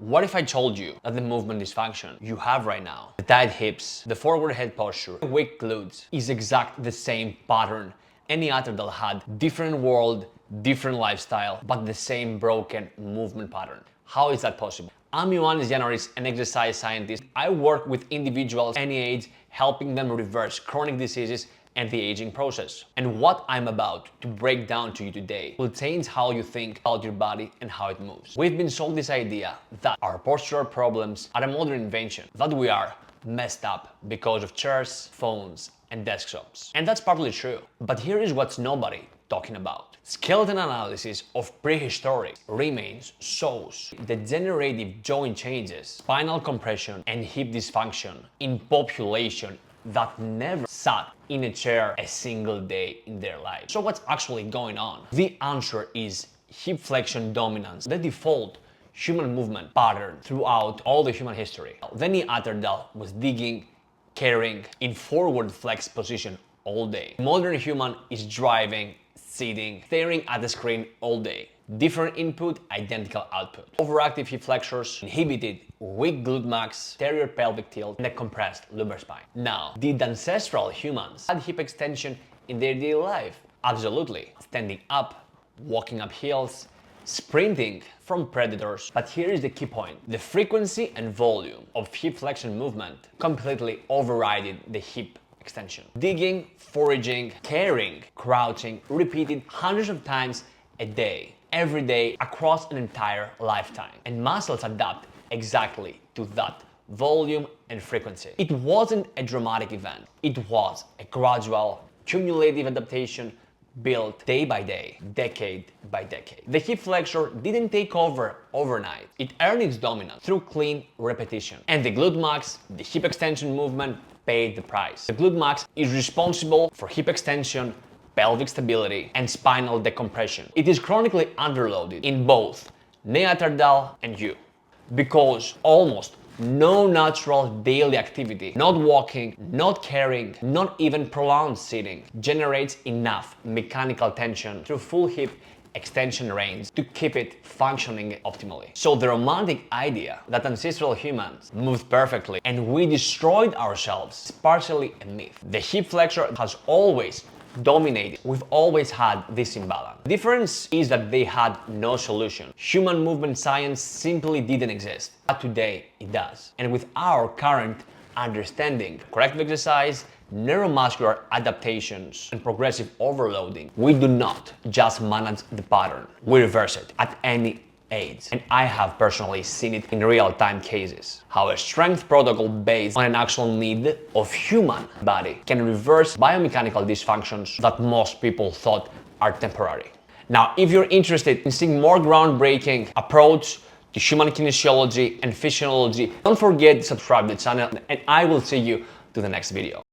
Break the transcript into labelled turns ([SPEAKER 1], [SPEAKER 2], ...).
[SPEAKER 1] What if I told you that the movement dysfunction you have right now, the tight hips, the forward head posture, the weak glutes, is exactly the same pattern any Neanderthal had, different world, different lifestyle, but the same broken movement pattern? How is that possible? I'm Ioannis.Giannaris, an exercise scientist. I work with individuals any age, helping them reverse chronic diseases and the aging process. And what I'm about to break down to you today will change how you think about your body and how it moves. We've been sold this idea that our postural problems are a modern invention, that we are messed up because of chairs, phones, and desktops. And that's partly true. But here is what's nobody talking about. Skeletal analysis of prehistoric remains shows degenerative joint changes, spinal compression, and hip dysfunction in population that never sat in a chair a single day in their life. So what's actually going on? The answer is hip flexion dominance, the default human movement pattern throughout all the human history. The Neanderthal was digging, carrying in forward flex position all day. Modern human is driving, sitting, staring at the screen all day. Different input, identical output. Overactive hip flexors, inhibited weak glute max, anterior pelvic tilt, and a compressed lumbar spine. Now, did ancestral humans had hip extension in their daily life? Absolutely. Standing up, walking up hills, sprinting from predators. But here is the key point. The frequency and volume of hip flexion movement completely overrided the hip extension. Digging, foraging, carrying, crouching, repeated hundreds of times a day, every day, across an entire lifetime. And muscles adapt exactly to that volume and frequency. It wasn't a dramatic event. It was a gradual, cumulative adaptation built day by day, decade by decade. The hip flexor didn't take over overnight. It earned its dominance through clean repetition. And the glute max, the hip extension movement, paid the price. The glute max is responsible for hip extension, pelvic stability, and spinal decompression. It is chronically underloaded in both Neanderthal and you, because almost no natural daily activity, not walking, not carrying, not even prolonged sitting, generates enough mechanical tension through full hip extension range to keep it functioning optimally. So the romantic idea that ancestral humans moved perfectly and we destroyed ourselves is partially a myth. The hip flexor has always dominated. We've always had this imbalance. The difference is that they had no solution. Human movement science simply didn't exist. But today it does. And with our current understanding, corrective exercise, neuromuscular adaptations, and progressive overloading, we do not just manage the pattern, we reverse it at any age. And I have personally seen it in real-time cases. How a strength protocol based on an actual need of human body can reverse biomechanical dysfunctions that most people thought are temporary. Now, if you're interested in seeing more groundbreaking approach to human kinesiology and physiology, don't forget to subscribe to the channel, and I will see you to the next video.